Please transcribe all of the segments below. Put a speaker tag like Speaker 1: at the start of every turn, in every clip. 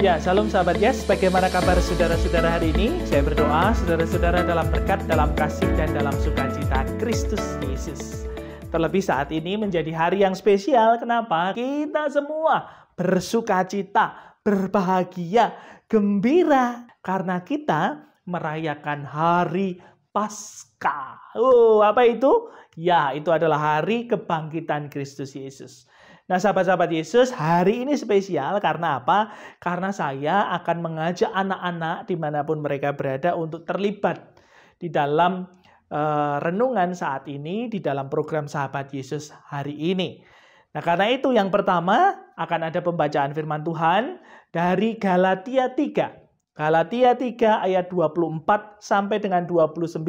Speaker 1: Ya, salam sahabat Yes. Bagaimana kabar saudara-saudara hari ini? Saya berdoa saudara-saudara dalam berkat, dalam kasih, dan dalam sukacita Kristus Yesus. Terlebih saat ini menjadi hari yang spesial. Kenapa? Kita semua bersukacita, berbahagia, gembira. Karena kita merayakan hari Paskah. Apa itu? Ya, itu adalah hari kebangkitan Kristus Yesus. Nah, sahabat-sahabat Yesus, hari ini spesial karena apa? Karena saya akan mengajak anak-anak dimanapun mereka berada untuk terlibat di dalam renungan saat ini, di dalam program Sahabat Yesus hari ini. Nah, karena itu yang pertama akan ada pembacaan firman Tuhan dari Galatia 3. Galatia 3 ayat 24 sampai dengan 29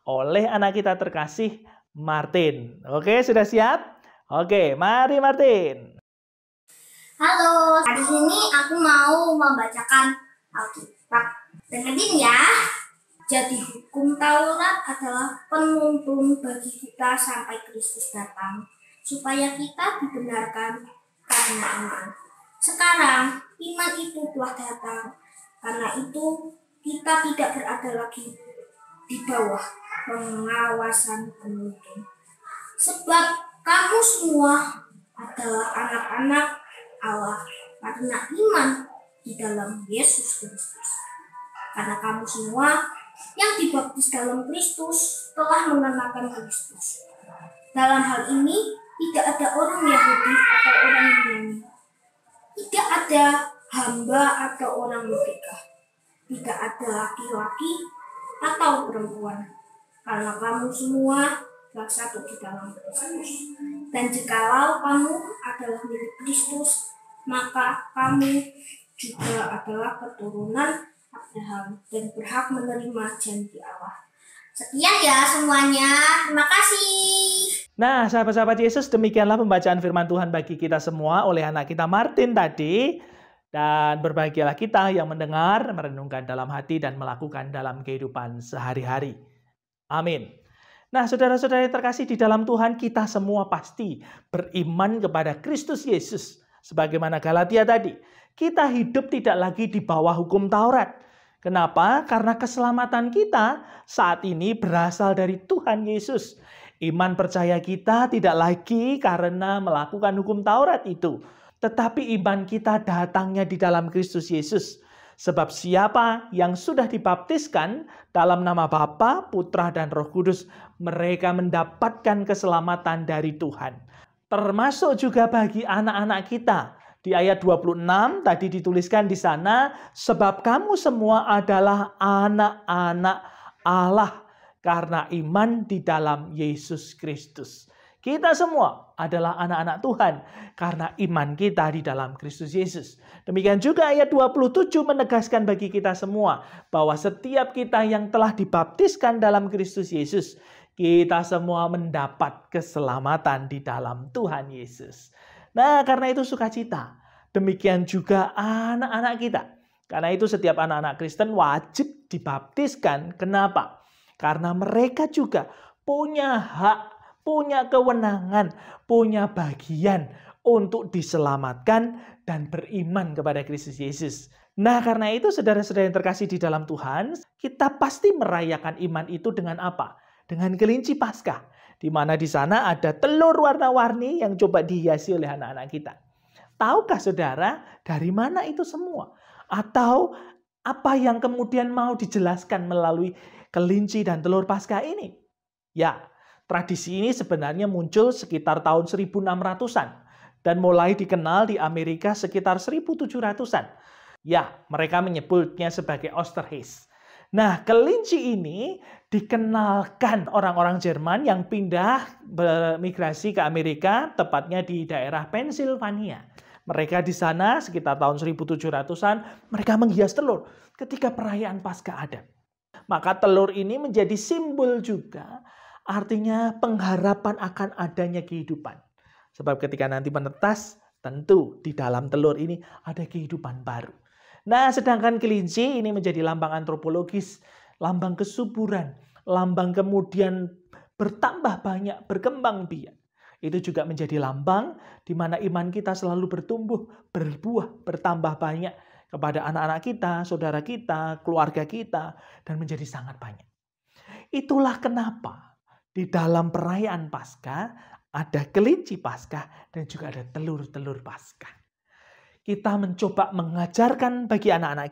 Speaker 1: oleh anak kita terkasih Martin. Oke, sudah siap? Oke, mari Martin.
Speaker 2: Halo, hari ini aku mau membacakan Alkitab. Dengerin ya. Jadi hukum Taurat adalah penuntun bagi kita sampai Kristus datang, supaya kita dibenarkan karena iman. Sekarang iman itu telah datang, karena itu kita tidak berada lagi di bawah pengawasan penuntun. Sebab kamu semua adalah anak-anak Allah karena iman di dalam Yesus Kristus. Karena kamu semua yang dibaptis dalam Kristus telah mengenakan Kristus. Dalam hal ini tidak ada orang Yahudi atau orang Yunani. Tidak ada hamba atau orang merdeka. Tidak ada laki-laki atau perempuan. Karena kamu semua satu di dalam Kristus. Dan jikalau kamu adalah milik Kristus, maka kamu juga adalah keturunan Abraham dan berhak menerima janji Allah. Sekian ya semuanya. Terima kasih.
Speaker 1: Nah, sahabat-sahabat Yesus, demikianlah pembacaan firman Tuhan bagi kita semua oleh anak kita Martin tadi. Dan berbahagialah kita yang mendengar, merenungkan dalam hati, dan melakukan dalam kehidupan sehari-hari. Amin. Nah, saudara-saudara yang terkasih di dalam Tuhan, kita semua pasti beriman kepada Kristus Yesus. Sebagaimana Galatia tadi, kita hidup tidak lagi di bawah hukum Taurat. Kenapa? Karena keselamatan kita saat ini berasal dari Tuhan Yesus. Iman percaya kita tidak lagi karena melakukan hukum Taurat itu. Tetapi iman kita datangnya di dalam Kristus Yesus. Sebab siapa yang sudah dibaptiskan dalam nama Bapa, Putra, dan Roh Kudus, mereka mendapatkan keselamatan dari Tuhan. Termasuk juga bagi anak-anak kita. Di ayat 26 tadi dituliskan di sana, sebab kamu semua adalah anak-anak Allah karena iman di dalam Yesus Kristus. Kita semua adalah anak-anak Tuhan karena iman kita di dalam Kristus Yesus. Demikian juga ayat 27 menegaskan bagi kita semua bahwa setiap kita yang telah dibaptiskan dalam Kristus Yesus, kita semua mendapat keselamatan di dalam Tuhan Yesus. Nah, karena itu sukacita. Demikian juga anak-anak kita. Karena itu setiap anak-anak Kristen wajib dibaptiskan. Kenapa? Karena mereka juga punya hak, punya kewenangan, punya bagian untuk diselamatkan dan beriman kepada Kristus Yesus. Nah, karena itu saudara-saudara yang terkasih di dalam Tuhan, kita pasti merayakan iman itu dengan apa? Dengan kelinci Paskah, di mana di sana ada telur warna-warni yang coba dihiasi oleh anak-anak kita. Tahukah saudara dari mana itu semua? Atau apa yang kemudian mau dijelaskan melalui kelinci dan telur Paskah ini? Ya, tradisi ini sebenarnya muncul sekitar tahun 1600-an dan mulai dikenal di Amerika sekitar 1700-an. Ya, mereka menyebutnya sebagai Osterhaus. Nah, kelinci ini dikenalkan orang-orang Jerman yang pindah bermigrasi ke Amerika, tepatnya di daerah Pennsylvania. Mereka di sana sekitar tahun 1700-an, mereka menghias telur ketika perayaan Paskah ada. Maka telur ini menjadi simbol juga, artinya pengharapan akan adanya kehidupan. Sebab ketika nanti menetas, tentu di dalam telur ini ada kehidupan baru. Nah, sedangkan kelinci ini menjadi lambang antropologis, lambang kesuburan, lambang kemudian bertambah banyak, berkembang biak. Itu juga menjadi lambang di mana iman kita selalu bertumbuh, berbuah, bertambah banyak. kepada anak-anak kita, saudara kita, keluarga kita, dan menjadi sangat banyak. Itulah kenapa di dalam perayaan Paskah ada kelinci Paskah dan juga ada telur-telur Paskah. Kita mencoba mengajarkan bagi anak-anak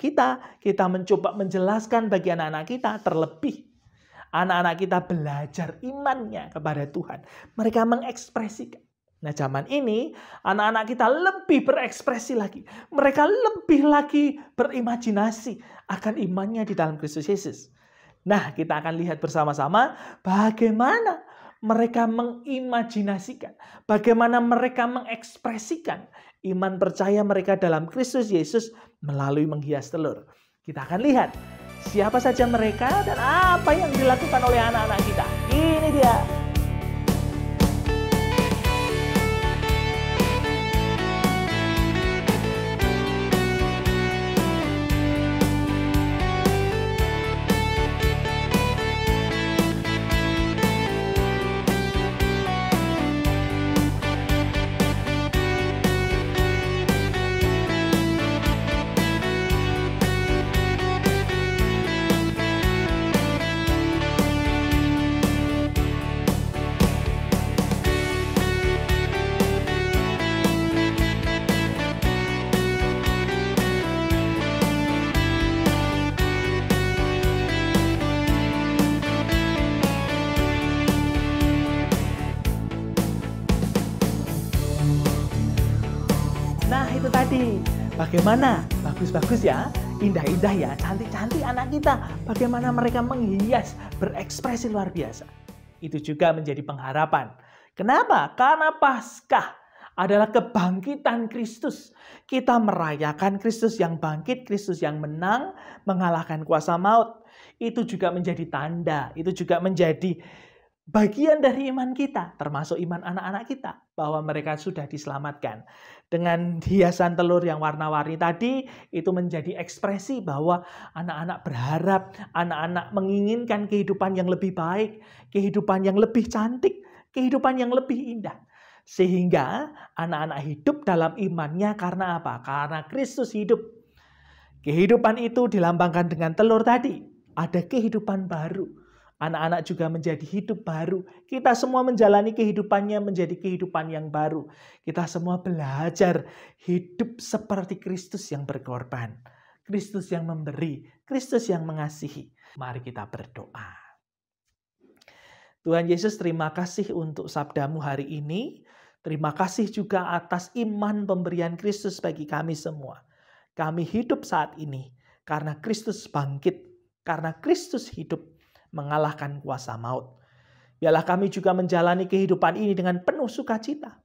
Speaker 1: kita mencoba menjelaskan bagi anak-anak kita, terlebih anak-anak kita belajar imannya kepada Tuhan. Mereka mengekspresikan. Nah, zaman ini anak-anak kita lebih berekspresi lagi. Mereka lebih lagi berimajinasi akan imannya di dalam Kristus Yesus. Nah, kita akan lihat bersama-sama bagaimana mereka mengimajinasikan, bagaimana mereka mengekspresikan iman percaya mereka dalam Kristus Yesus melalui menghias telur. Kita akan lihat siapa saja mereka dan apa yang dilakukan oleh anak-anak kita. Ini dia. Nah, itu tadi. Bagaimana? Bagus-bagus ya. Indah-indah ya. Cantik-cantik anak kita. Bagaimana mereka menghias, berekspresi luar biasa. Itu juga menjadi pengharapan. Kenapa? Karena Paskah adalah kebangkitan Kristus. Kita merayakan Kristus yang bangkit, Kristus yang menang, mengalahkan kuasa maut. Itu juga menjadi tanda. Itu juga menjadi bagian dari iman kita, termasuk iman anak-anak kita, bahwa mereka sudah diselamatkan. Dengan hiasan telur yang warna-warni tadi, itu menjadi ekspresi bahwa anak-anak berharap, anak-anak menginginkan kehidupan yang lebih baik, kehidupan yang lebih cantik, kehidupan yang lebih indah. Sehingga anak-anak hidup dalam imannya karena apa? Karena Kristus hidup. Kehidupan itu dilambangkan dengan telur tadi. Ada kehidupan baru. Anak-anak juga menjadi hidup baru. Kita semua menjalani kehidupannya menjadi kehidupan yang baru. Kita semua belajar hidup seperti Kristus yang berkorban. Kristus yang memberi. Kristus yang mengasihi. Mari kita berdoa. Tuhan Yesus, terima kasih untuk sabdamu hari ini. Terima kasih juga atas iman pemberian Kristus bagi kami semua. Kami hidup saat ini karena Kristus bangkit. Karena Kristus hidup mengalahkan kuasa maut. Biarlah kami juga menjalani kehidupan ini dengan penuh sukacita,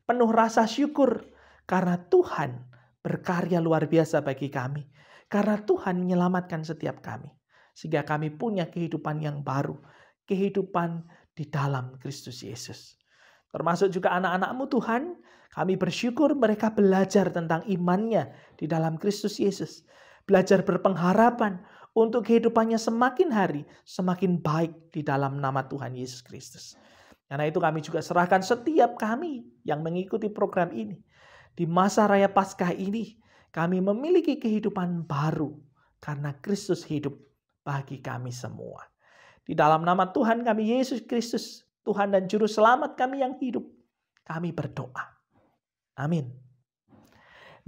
Speaker 1: penuh rasa syukur, karena Tuhan berkarya luar biasa bagi kami, karena Tuhan menyelamatkan setiap kami, sehingga kami punya kehidupan yang baru, kehidupan di dalam Kristus Yesus. Termasuk juga anak-anak-Mu Tuhan, kami bersyukur mereka belajar tentang imannya di dalam Kristus Yesus, belajar berpengharapan untuk kehidupannya semakin hari, semakin baik di dalam nama Tuhan Yesus Kristus. Karena itu kami juga serahkan setiap kami yang mengikuti program ini. Di masa Raya Paskah ini, kami memiliki kehidupan baru karena Kristus hidup bagi kami semua. Di dalam nama Tuhan kami Yesus Kristus, Tuhan dan Juru Selamat kami yang hidup, kami berdoa. Amin.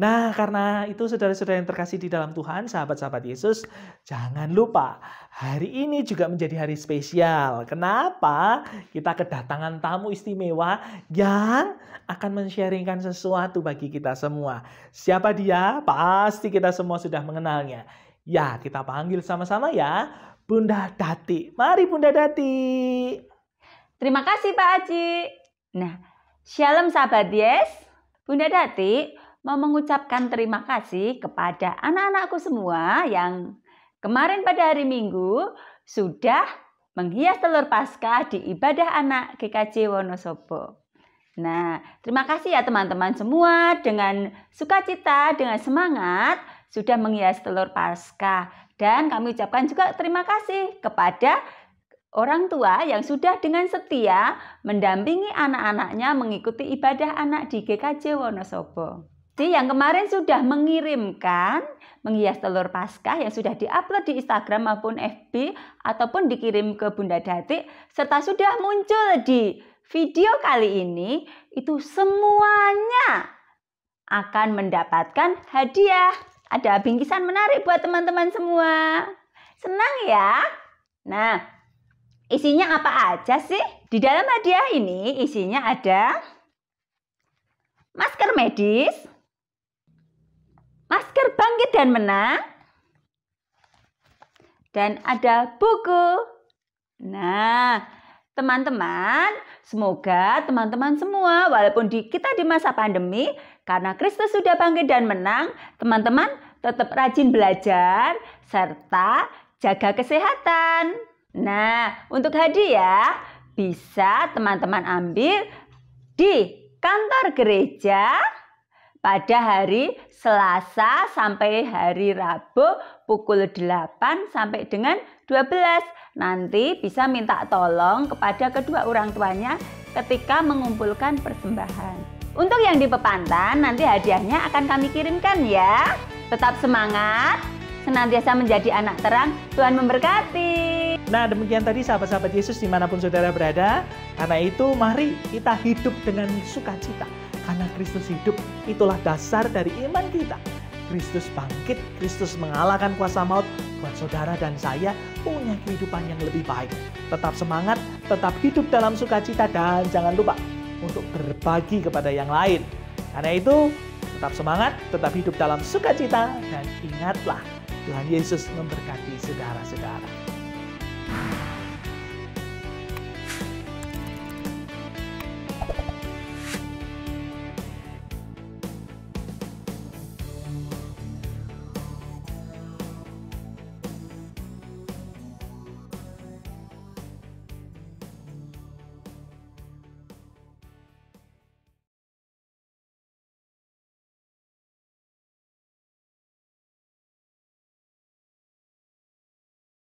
Speaker 1: Nah, karena itu saudara-saudara yang terkasih di dalam Tuhan, sahabat-sahabat Yesus, jangan lupa hari ini juga menjadi hari spesial. Kenapa? Kita kedatangan tamu istimewa yang akan men-sharingkan sesuatu bagi kita semua. Siapa dia? Pasti kita semua sudah mengenalnya. Ya, kita panggil sama-sama ya, Bunda Dati. Mari Bunda Dati.
Speaker 3: Terima kasih Pak Haji. Nah, Shalom sahabat Yes. Bunda Dati mau mengucapkan terima kasih kepada anak-anakku semua yang kemarin pada hari Minggu sudah menghias telur Paskah di ibadah anak GKJ Wonosobo. Nah, terima kasih ya teman-teman semua dengan sukacita, dengan semangat sudah menghias telur Paskah. Dan kami ucapkan juga terima kasih kepada orang tua yang sudah dengan setia mendampingi anak-anaknya mengikuti ibadah anak di GKJ Wonosobo. yang kemarin sudah mengirimkan menghias telur Paskah yang sudah diupload di Instagram maupun FB ataupun dikirim ke Bunda Dati serta sudah muncul di video kali ini, itu semuanya akan mendapatkan hadiah. Ada bingkisan menarik buat teman-teman semua. Senang ya? Nah, isinya apa aja sih? Di dalam hadiah ini isinya ada masker medis, masker bangkit dan menang, dan ada buku. Nah, teman-teman, semoga teman-teman semua, walaupun kita di masa pandemi, karena Kristus sudah bangkit dan menang, teman-teman tetap rajin belajar, serta jaga kesehatan. Nah, untuk hadiah, bisa teman-teman ambil di kantor gereja, pada hari Selasa sampai hari Rabu pukul 8 sampai dengan 12. Nanti bisa minta tolong kepada kedua orang tuanya ketika mengumpulkan persembahan. Untuk yang di Pepantan nanti hadiahnya akan kami kirimkan ya. Tetap semangat, senantiasa menjadi anak terang, Tuhan memberkati.
Speaker 1: Nah, demikian tadi sahabat-sahabat Yesus dimanapun saudara berada. Karena itu mari kita hidup dengan sukacita. Karena Kristus hidup, itulah dasar dari iman kita. Kristus bangkit, Kristus mengalahkan kuasa maut. Buat saudara dan saya punya kehidupan yang lebih baik. Tetap semangat, tetap hidup dalam sukacita, dan jangan lupa untuk berbagi kepada yang lain. Karena itu, tetap semangat, tetap hidup dalam sukacita, dan ingatlah Tuhan Yesus memberkati saudara-saudara.